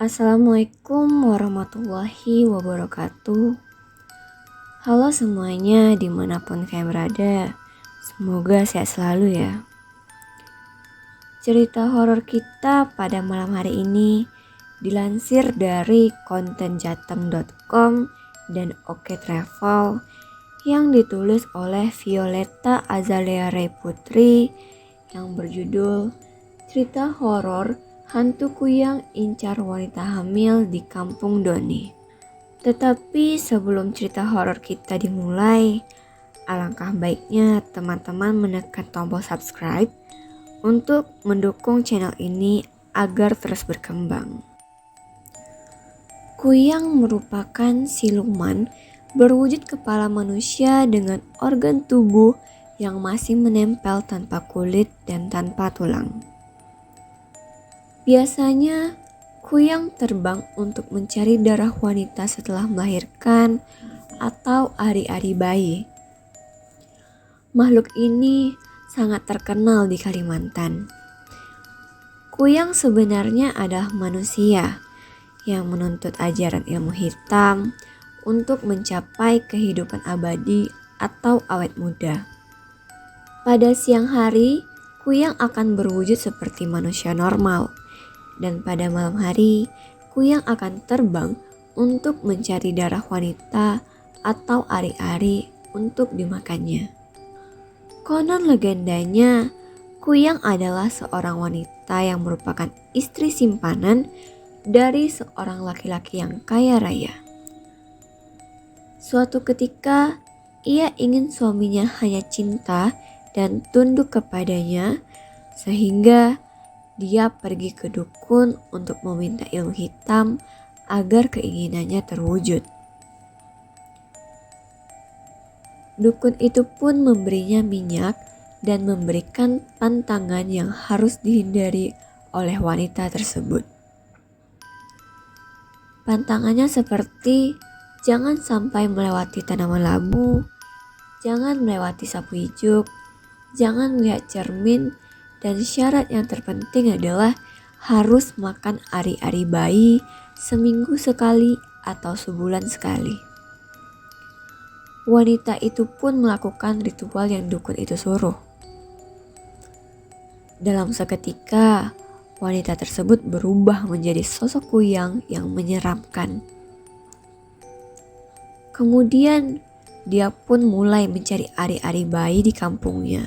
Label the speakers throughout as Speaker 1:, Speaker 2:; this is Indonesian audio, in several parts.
Speaker 1: Assalamualaikum warahmatullahi wabarakatuh. Halo semuanya dimanapun kalian berada. Semoga sehat selalu ya. Cerita horor kita pada malam hari ini dilansir dari kontenjateng.com dan Oke Travel yang ditulis oleh Violeta Azalea Ray Putri yang berjudul Cerita Horor Hantu Kuyang Incar Wanita Hamil di Kampung Doni. Tetapi sebelum cerita horor kita dimulai, alangkah baiknya teman-teman menekan tombol subscribe untuk mendukung channel ini agar terus berkembang. Kuyang merupakan siluman berwujud kepala manusia dengan organ tubuh yang masih menempel tanpa kulit dan tanpa tulang. Biasanya, kuyang terbang untuk mencari darah wanita setelah melahirkan atau ari-ari bayi. Makhluk ini sangat terkenal di Kalimantan. Kuyang sebenarnya adalah manusia yang menuntut ajaran ilmu hitam untuk mencapai kehidupan abadi atau awet muda. Pada siang hari, kuyang akan berwujud seperti manusia normal. Dan pada malam hari, kuyang akan terbang untuk mencari darah wanita atau ari-ari untuk dimakannya. Konon legendanya, kuyang adalah seorang wanita yang merupakan istri simpanan dari seorang laki-laki yang kaya raya. Suatu ketika, ia ingin suaminya hanya cinta dan tunduk kepadanya, sehingga dia pergi ke dukun untuk meminta ilmu hitam agar keinginannya terwujud. Dukun itu pun memberinya minyak dan memberikan pantangan yang harus dihindari oleh wanita tersebut. Pantangannya seperti jangan sampai melewati tanaman labu, jangan melewati sapu ijuk, jangan melihat cermin, dan syarat yang terpenting adalah harus makan ari-ari bayi seminggu sekali atau sebulan sekali. Wanita itu pun melakukan ritual yang dukun itu suruh. Dalam seketika, wanita tersebut berubah menjadi sosok kuyang yang menyeramkan. Kemudian, dia pun mulai mencari ari-ari bayi di kampungnya.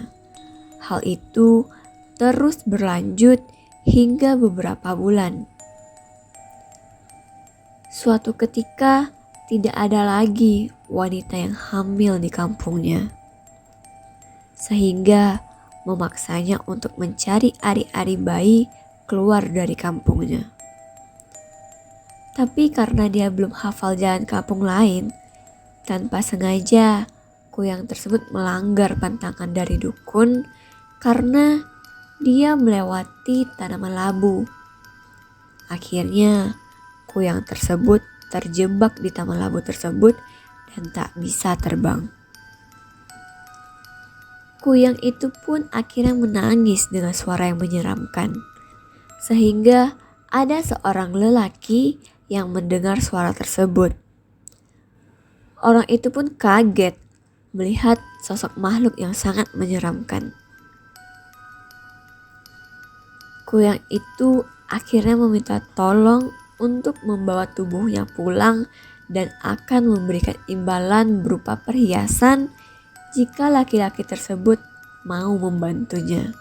Speaker 1: Hal itu terus berlanjut hingga beberapa bulan. Suatu ketika tidak ada lagi wanita yang hamil di kampungnya, sehingga memaksanya untuk mencari ari-ari bayi keluar dari kampungnya. Tapi karena dia belum hafal jalan kampung lain, tanpa sengaja kuyang tersebut melanggar pantangan dari dukun karena dia melewati tanaman labu. Akhirnya, kuyang tersebut terjebak di taman labu tersebut dan tak bisa terbang. Kuyang itu pun akhirnya menangis dengan suara yang menyeramkan. Sehingga ada seorang lelaki yang mendengar suara tersebut. Orang itu pun kaget melihat sosok makhluk yang sangat menyeramkan. Kuyang itu akhirnya meminta tolong untuk membawa tubuhnya pulang dan akan memberikan imbalan berupa perhiasan jika laki-laki tersebut mau membantunya.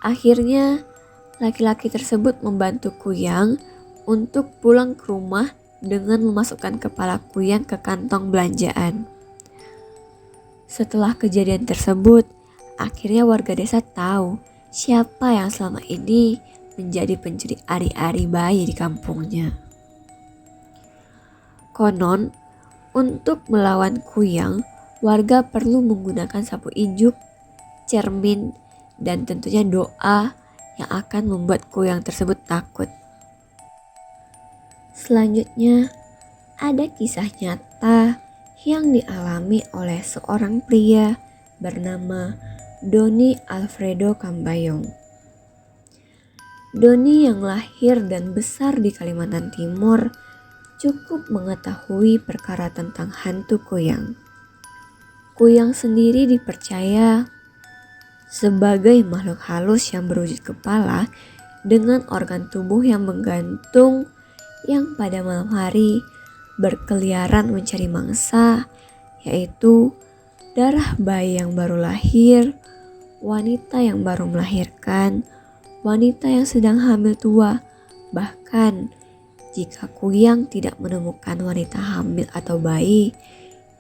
Speaker 1: Akhirnya, laki-laki tersebut membantu kuyang untuk pulang ke rumah dengan memasukkan kepala kuyang ke kantong belanjaan. Setelah kejadian tersebut, akhirnya warga desa tahu siapa yang selama ini menjadi pencuri ari-ari bayi di kampungnya. Konon, untuk melawan kuyang, warga perlu menggunakan sapu ijuk, cermin, dan tentunya doa yang akan membuat kuyang tersebut takut. Selanjutnya, ada kisah nyata yang dialami oleh seorang pria bernama Doni Alfredo Cambayong. Doni yang lahir dan besar di Kalimantan Timur cukup mengetahui perkara tentang hantu kuyang. Kuyang sendiri dipercaya sebagai makhluk halus yang berwujud kepala dengan organ tubuh yang menggantung, yang pada malam hari berkeliaran mencari mangsa, yaitu darah bayi yang baru lahir, wanita yang baru melahirkan, wanita yang sedang hamil tua. Bahkan jika kuyang tidak menemukan wanita hamil atau bayi,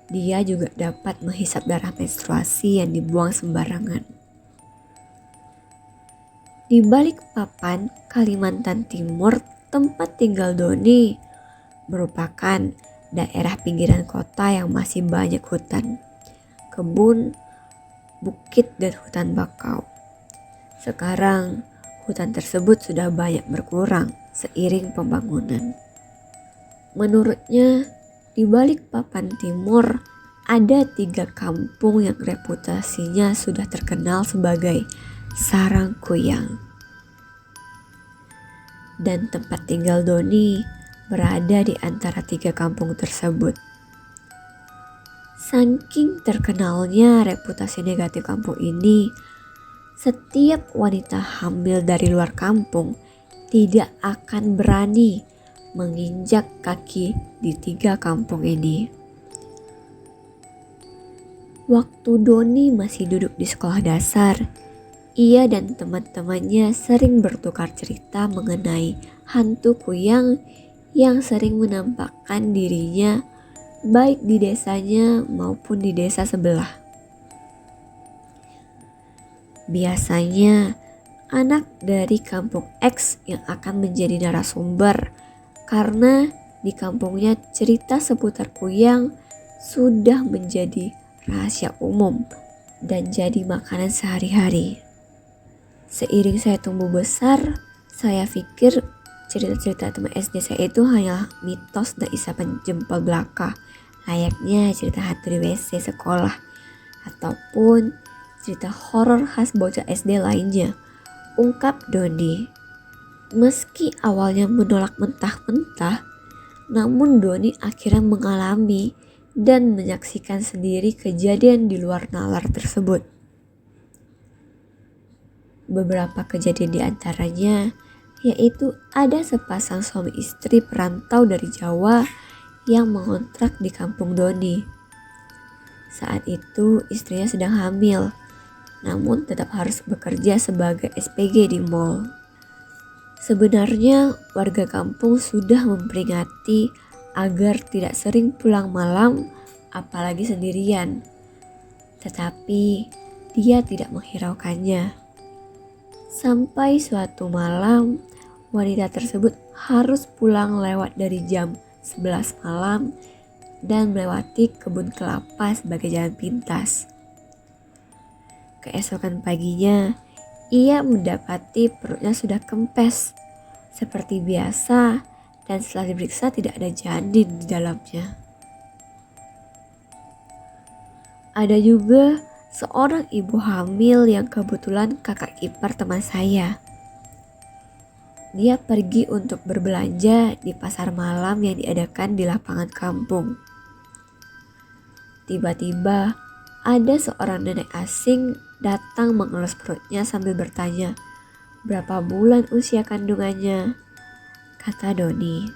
Speaker 1: dia juga dapat menghisap darah menstruasi yang dibuang sembarangan. Di balik papan Kalimantan Timur, tempat tinggal Doni merupakan daerah pinggiran kota yang masih banyak hutan, kebun, bukit, dan hutan bakau. Sekarang hutan tersebut sudah banyak berkurang seiring pembangunan. Menurutnya, di balik papan timur ada 3 kampung yang reputasinya sudah terkenal sebagai sarang kuyang. Dan tempat tinggal Doni berada di antara 3 kampung tersebut. Saking terkenalnya reputasi negatif kampung ini, setiap wanita hamil dari luar kampung tidak akan berani menginjak kaki di 3 kampung ini. Waktu Doni masih duduk di sekolah dasar, ia dan teman-temannya sering bertukar cerita mengenai hantu kuyang yang sering menampakkan dirinya baik di desanya maupun di desa sebelah. Biasanya anak dari kampung X yang akan menjadi narasumber karena di kampungnya cerita seputar kuyang sudah menjadi rahasia umum dan jadi makanan sehari-hari. Seiring saya tumbuh besar, saya pikir cerita-cerita teman SD saya itu hanya mitos dan isapan jempol belaka, layaknya cerita hantu di WC sekolah ataupun cerita horor khas bocah SD lainnya, ungkap Doni. Meski awalnya menolak mentah-mentah, namun Doni akhirnya mengalami dan menyaksikan sendiri kejadian di luar nalar tersebut. Beberapa kejadian di antaranya yaitu ada sepasang suami istri perantau dari Jawa yang mengontrak di kampung Doni. Saat itu istrinya sedang hamil, namun tetap harus bekerja sebagai SPG di mall. Sebenarnya warga kampung sudah memperingati agar tidak sering pulang malam, apalagi sendirian. Tetapi dia tidak menghiraukannya. Sampai suatu malam, wanita tersebut harus pulang lewat dari jam 11 malam dan melewati kebun kelapa sebagai jalan pintas. Keesokan paginya, ia mendapati perutnya sudah kempes seperti biasa dan setelah diperiksa tidak ada janin di dalamnya. Ada juga seorang ibu hamil yang kebetulan kakak ipar teman saya. Dia pergi untuk berbelanja di pasar malam yang diadakan di lapangan kampung. Tiba-tiba ada seorang nenek asing datang mengelus perutnya sambil bertanya, "Berapa bulan usia kandungannya?" kata Doni.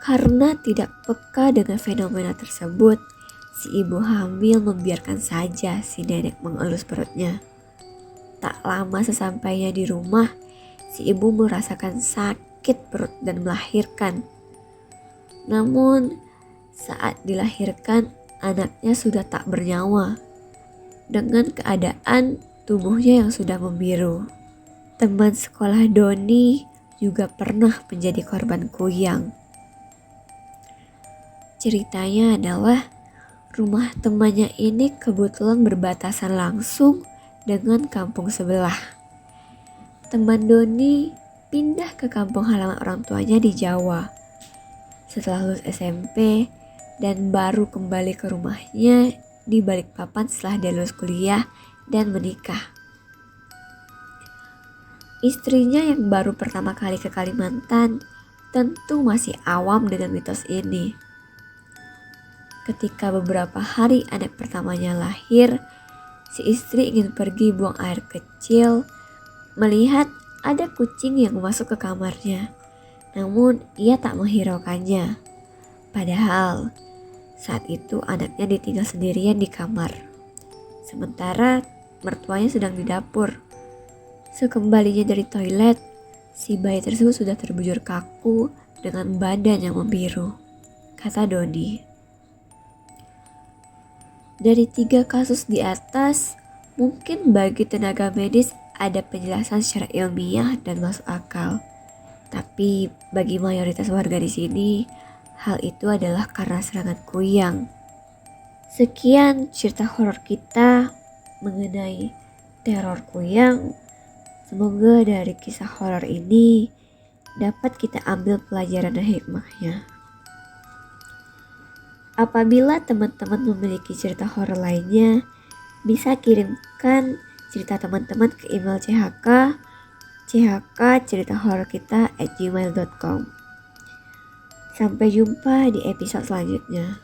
Speaker 1: Karena tidak peka dengan fenomena tersebut, si ibu hamil membiarkan saja si nenek mengelus perutnya. Tak lama sesampainya di rumah, si ibu merasakan sakit perut dan melahirkan. Namun saat dilahirkan, anaknya sudah tak bernyawa dengan keadaan tubuhnya yang sudah membiru. Teman sekolah Doni juga pernah menjadi korban kuyang. Ceritanya adalah rumah temannya ini kebetulan berbatasan langsung dengan kampung sebelah. Teman Doni pindah ke kampung halaman orang tuanya di Jawa setelah lulus SMP dan baru kembali ke rumahnya di Balikpapan setelah dia lulus kuliah dan menikah. Istrinya yang baru pertama kali ke Kalimantan tentu masih awam dengan mitos ini. Ketika beberapa hari anak pertamanya lahir, si istri ingin pergi buang air kecil, melihat ada kucing yang masuk ke kamarnya. Namun ia tak menghiraukannya. Padahal saat itu anaknya ditinggal sendirian di kamar. Sementara mertuanya sedang di dapur. Sekembalinya dari toilet, si bayi tersebut sudah terbujur kaku dengan badan yang membiru, kata Dodi. Dari 3 kasus di atas, mungkin bagi tenaga medis ada penjelasan secara ilmiah dan masuk akal. Tapi bagi mayoritas warga di sini, hal itu adalah karena serangan kuyang. Sekian cerita horor kita mengenai teror kuyang. Semoga dari kisah horor ini dapat kita ambil pelajaran dan hikmahnya. Apabila teman-teman memiliki cerita horor lainnya, bisa kirimkan cerita teman-teman ke email chkceritahororkita@gmail.com. Sampai jumpa di episode selanjutnya.